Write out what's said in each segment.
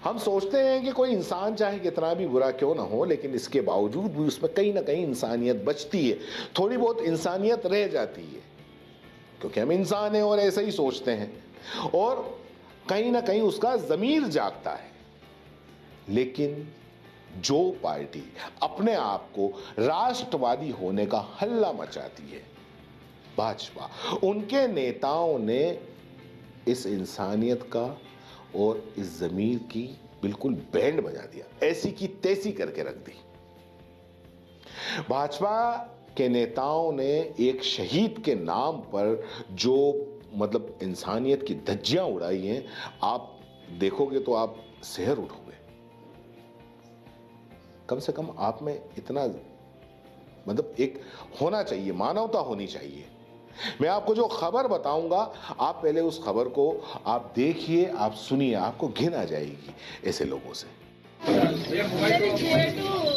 हम सोचते हैं कि कोई इंसान चाहे कितना भी बुरा क्यों ना हो, लेकिन इसके बावजूद भी उसमें कहीं ना कहीं इंसानियत बचती है, थोड़ी बहुत इंसानियत रह जाती है, क्योंकि हम इंसान हैं और ऐसे ही सोचते हैं, और कहीं ना कहीं उसका ज़मीर जागता है। लेकिन जो पार्टी अपने आप को राष्ट्रवादी होने का हल्ला मचाती है, भाजपा, उनके नेताओं ने इस इंसानियत का और इस ज़मीर की बिल्कुल बैंड बजा दिया, ऐसी की तैसी करके रख दी। भाजपा के नेताओं ने एक शहीद के नाम पर जो मतलब इंसानियत की धज्जियां उड़ाई हैं, आप देखोगे तो आप सिहर उठोगे। कम से कम आप में इतना मतलब एक होना चाहिए, मानवता होनी चाहिए। मैं आपको जो खबर बताऊंगा, आप पहले उस खबर को आप देखिए, आप सुनिए, आपको घिन आ जाएगी ऐसे लोगों से।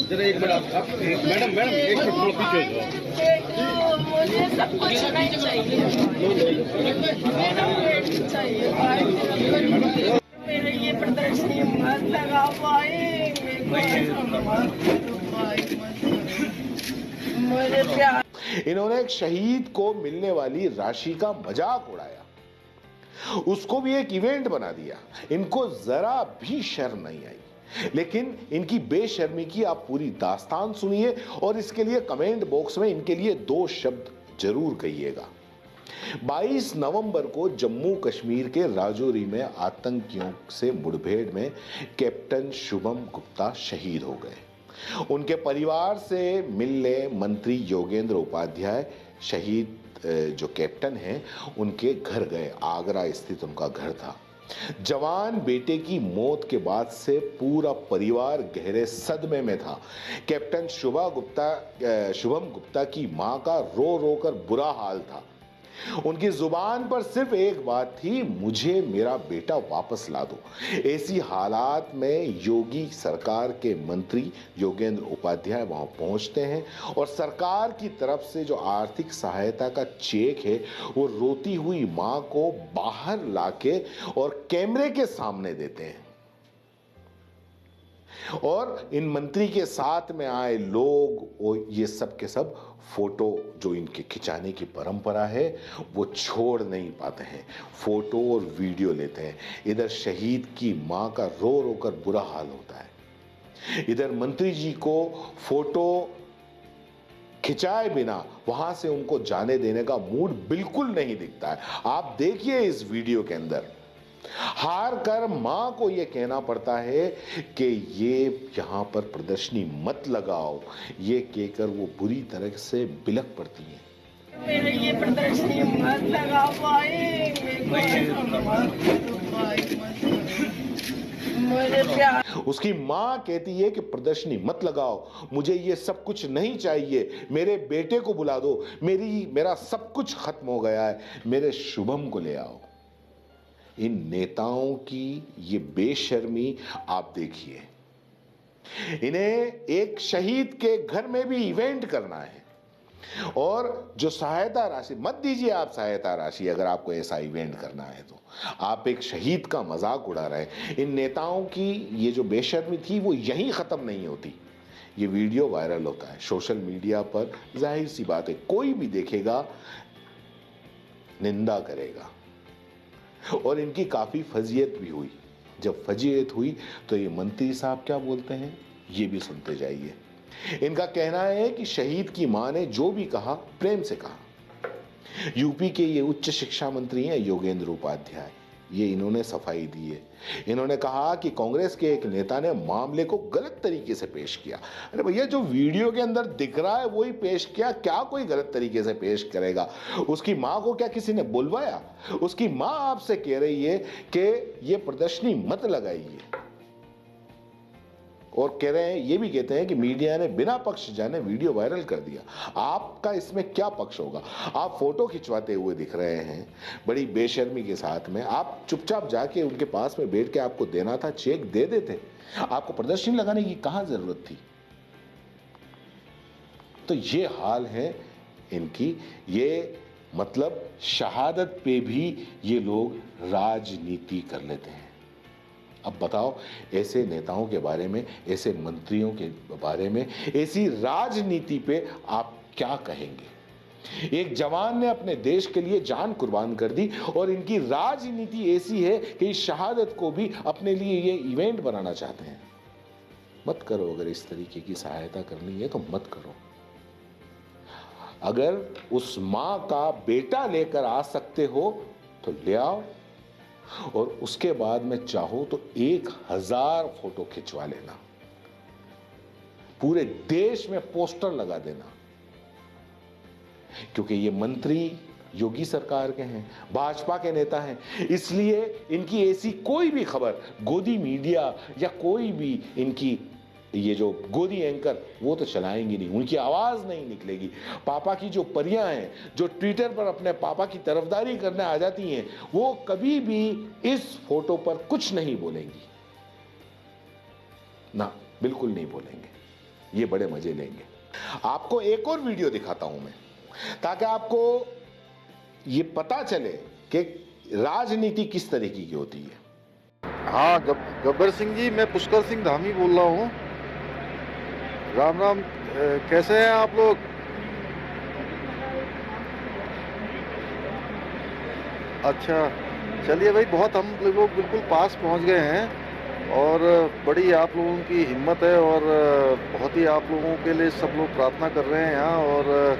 जरा एक मिनट आप मैडम एक मिनट पीछे जाओ। मुझे सब कुछ नहीं चाहिए। मेरे ये प्रदर्शनी मत लगा पाए, मुझे प्यार। इन्होंने एक शहीद को मिलने वाली राशि का मजाक उड़ाया, उसको भी एक इवेंट बना दिया। इनको जरा भी शर्म नहीं आई। लेकिन इनकी बेशर्मी की आप पूरी दास्तान सुनिए और इसके लिए कमेंट बॉक्स में इनके लिए 2 शब्द जरूर कहिएगा। 22 नवंबर को जम्मू कश्मीर के राजौरी में आतंकियों से मुठभेड़ में कैप्टन शुभम गुप्ता शहीद हो गए। उनके परिवार से मिलने मंत्री योगेंद्र उपाध्याय शहीद जो कैप्टन हैं उनके घर गए। आगरा स्थित उनका घर था। जवान बेटे की मौत के बाद से पूरा परिवार गहरे सदमे में था। कैप्टन शुभम गुप्ता की मां का रो रो कर बुरा हाल था। उनकी जुबान पर सिर्फ एक बात थी, मुझे मेरा बेटा वापस ला दो। ऐसी हालात में योगी सरकार के मंत्री योगेंद्र उपाध्याय वहां पहुंचते हैं और सरकार की तरफ से जो आर्थिक सहायता का चेक है वो रोती हुई मां को बाहर लाके और कैमरे के सामने देते हैं। और इन मंत्री के साथ में आए लोग और ये सब के सब फोटो जो इनके खिंचाने की परंपरा है वो छोड़ नहीं पाते हैं, फोटो और वीडियो लेते हैं। इधर शहीद की मां का रो रो कर बुरा हाल होता है, इधर मंत्री जी को फोटो खिंचाए बिना वहां से उनको जाने देने का मूड बिल्कुल नहीं दिखता है। आप देखिए इस वीडियो के अंदर हार कर मां को यह कहना पड़ता है कि ये यहां पर प्रदर्शनी मत लगाओ, ये कहकर वो बुरी तरह से बिलख पड़ती है। मेरे ये प्रदर्शनी मत लगा पाए, मुझे प्यार। उसकी मां कहती है कि प्रदर्शनी मत लगाओ, मुझे ये सब कुछ नहीं चाहिए, मेरे बेटे को बुला दो, मेरा सब कुछ खत्म हो गया है, मेरे शुभम को ले आओ। इन नेताओं की ये बेशर्मी आप देखिए। इन्हें एक शहीद के घर में भी इवेंट करना है और जो सहायता राशि मत दीजिए, आप सहायता राशि अगर आपको ऐसा इवेंट करना है तो आप एक शहीद का मजाक उड़ा रहे हैं। इन नेताओं की ये जो बेशर्मी थी वो यहीं खत्म नहीं होती। ये वीडियो वायरल होता है सोशल मीडिया पर, जाहिर सी बात है कोई भी देखेगा निंदा करेगा और इनकी काफी फजीयत भी हुई। जब फजीयत हुई तो ये मंत्री साहब क्या बोलते हैं ये भी सुनते जाइए। इनका कहना है कि शहीद की मां ने जो भी कहा प्रेम से कहा। यूपी के ये उच्च शिक्षा मंत्री हैं योगेंद्र उपाध्याय, ये इन्होंने सफाई दी है। इन्होंने कहा कि कांग्रेस के एक नेता ने मामले को गलत तरीके से पेश किया। अरे भैया, जो वीडियो के अंदर दिख रहा है वही पेश किया, क्या कोई गलत तरीके से पेश करेगा? उसकी मां को क्या किसी ने बुलवाया? उसकी मां आपसे कह रही है कि ये प्रदर्शनी मत लगाइए और कह रहे हैं, ये भी कहते हैं कि मीडिया ने बिना पक्ष जाने वीडियो वायरल कर दिया। आपका इसमें क्या पक्ष होगा? आप फोटो खिंचवाते हुए दिख रहे हैं बड़ी बेशर्मी के साथ में। आप चुपचाप जाके उनके पास में बैठ के आपको देना था चेक दे देते, आपको प्रदर्शनी लगाने की कहां जरूरत थी? तो ये हाल है इनकी। ये मतलब शहादत पे भी ये लोग राजनीति कर लेते हैं। अब बताओ, ऐसे नेताओं के बारे में, ऐसे मंत्रियों के बारे में, ऐसी राजनीति पे आप क्या कहेंगे? एक जवान ने अपने देश के लिए जान कुर्बान कर दी और इनकी राजनीति ऐसी है कि इस शहादत को भी अपने लिए ये इवेंट बनाना चाहते हैं। मत करो, अगर इस तरीके की सहायता करनी है तो मत करो। अगर उस मां का बेटा लेकर आ सकते हो तो ले आओ, और उसके बाद में चाहो तो 1000 फोटो खिंचवा लेना, पूरे देश में पोस्टर लगा देना, क्योंकि ये मंत्री योगी सरकार के हैं, भाजपा के नेता हैं, इसलिए इनकी ऐसी कोई भी खबर गोदी मीडिया या कोई भी इनकी ये जो गोदी एंकर वो तो चलाएंगी नहीं, उनकी आवाज नहीं निकलेगी। पापा की जो परियां हैं, जो ट्विटर पर अपने पापा की तरफदारी करने आ जाती हैं, वो कभी भी इस फोटो पर कुछ नहीं बोलेंगी ना, बिल्कुल नहीं बोलेंगे। ये बड़े मजे लेंगे। आपको एक और वीडियो दिखाता हूं मैं, ताकि आपको ये पता चले कि राजनीति किस तरीके की होती है। हाँ, गब्बर सिंह जी, मैं पुष्कर सिंह धामी बोल रहा हूँ। राम राम, कैसे हैं आप लोग? अच्छा, चलिए भाई, बहुत हम लोग बिल्कुल पास पहुंच गए हैं और बड़ी आप लोगों की हिम्मत है और बहुत ही आप लोगों के लिए सब लोग प्रार्थना कर रहे हैं यहाँ, और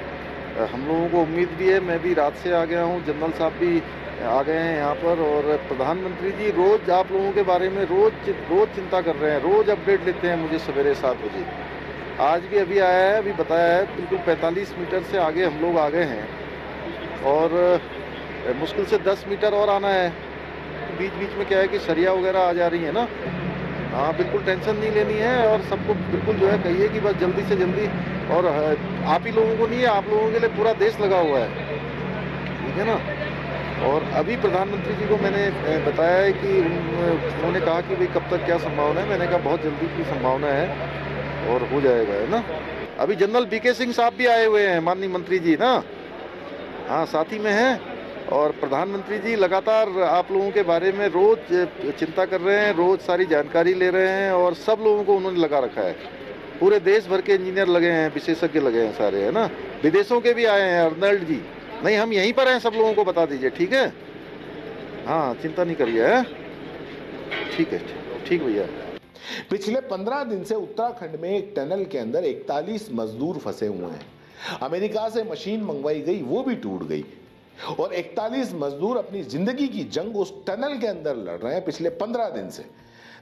हम लोगों को उम्मीद भी है। मैं भी रात से आ गया हूँ, जनरल साहब भी आ गए हैं यहाँ पर, और प्रधानमंत्री जी रोज़ आप लोगों के बारे में रोज़ चिंता कर रहे हैं, रोज़ अपडेट लेते हैं मुझे सवेरे 7 बजे। आज भी अभी आया है, अभी बताया है, बिल्कुल 45 मीटर से आगे हम लोग आ गए हैं और मुश्किल से 10 मीटर और आना है। बीच बीच में क्या है कि सरिया वगैरह आ जा रही है ना। हाँ, बिल्कुल टेंशन नहीं लेनी है और सबको बिल्कुल जो है कहिए कि बस जल्दी से जल्दी, और आप ही लोगों को नहीं है, आप लोगों के लिए पूरा देश लगा हुआ है, ठीक है ना। और अभी प्रधानमंत्री जी को मैंने बताया है कि उन्होंने कहा कि भाई कब तक क्या संभावना है। मैंने कहा बहुत जल्दी की संभावना है और हो जाएगा, है ना। अभी जनरल बीके सिंह साहब भी आए हुए हैं, माननीय मंत्री जी ना, हाँ, साथ ही में हैं। और प्रधानमंत्री जी लगातार आप लोगों के बारे में रोज चिंता कर रहे हैं, रोज सारी जानकारी ले रहे हैं, और सब लोगों को उन्होंने लगा रखा है। पूरे देश भर के इंजीनियर लगे हैं, विशेषज्ञ लगे हैं सारे, है ना। विदेशों के भी आए हैं, अर्नल्ड जी। नहीं, हम यहीं पर हैं, सब लोगों को बता दीजिए, ठीक है। हाँ, चिंता नहीं करिए, है, ठीक है, ठीक भैया। पिछले 15 दिन से उत्तराखंड में एक टनल के अंदर 41 मजदूर फंसे हुए हैं। अमेरिका से मशीन मंगवाई गई, वो भी टूट गई, और 41 मजदूर अपनी जिंदगी की जंग उस टनल के अंदर लड़ रहे हैं पिछले 15 दिन से।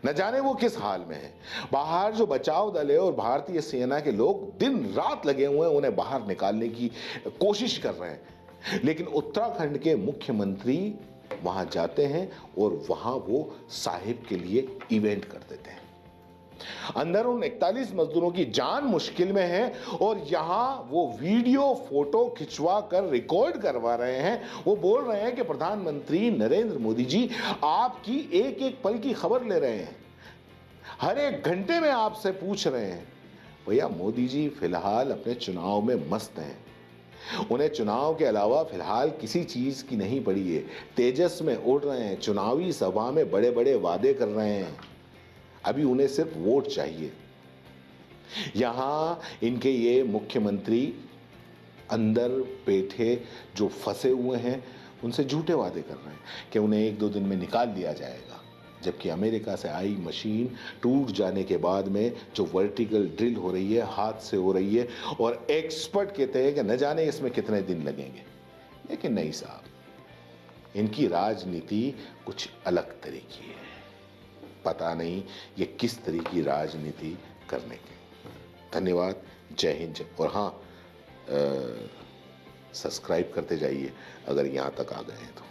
न जाने वो किस हाल में है। बाहर जो बचाव दल है और भारतीय सेना के लोग दिन रात लगे हुए हैं, उन्हें बाहर निकालने की कोशिश कर रहे हैं, लेकिन उत्तराखंड के मुख्यमंत्री वहां जाते हैं और वहां वो साहिब के लिए इवेंट कर देते हैं। अंदर उन 41 मजदूरों की जान मुश्किल में है और यहां वो वीडियो फोटो खिंचवा कर रिकॉर्ड करवा रहे हैं। वो बोल रहे हैं कि प्रधानमंत्री नरेंद्र मोदी जी आपकी एक एक पल की खबर ले रहे हैं, हर एक घंटे में आपसे पूछ रहे हैं। भैया, मोदी जी फिलहाल अपने चुनाव में मस्त हैं, उन्हें चुनाव के अलावा फिलहाल किसी चीज की नहीं पड़ी है। तेजस में उड़ रहे हैं, चुनावी सभा में बड़े बड़े वादे कर रहे हैं, अभी उन्हें सिर्फ वोट चाहिए। यहां इनके ये मुख्यमंत्री अंदर बैठे जो फंसे हुए हैं, उनसे झूठे वादे कर रहे हैं कि उन्हें 1-2 दिन में निकाल दिया जाएगा, जबकि अमेरिका से आई मशीन टूट जाने के बाद में जो वर्टिकल ड्रिल हो रही है, हाथ से हो रही है, और एक्सपर्ट कहते हैं कि न जाने इसमें कितने दिन लगेंगे। लेकिन नहीं साहब, इनकी राजनीति कुछ अलग तरह की है। पता नहीं ये किस तरह की राजनीति करने के। धन्यवाद, जय हिंद। और हाँ, सब्सक्राइब करते जाइए अगर यहाँ तक आ गए हैं तो।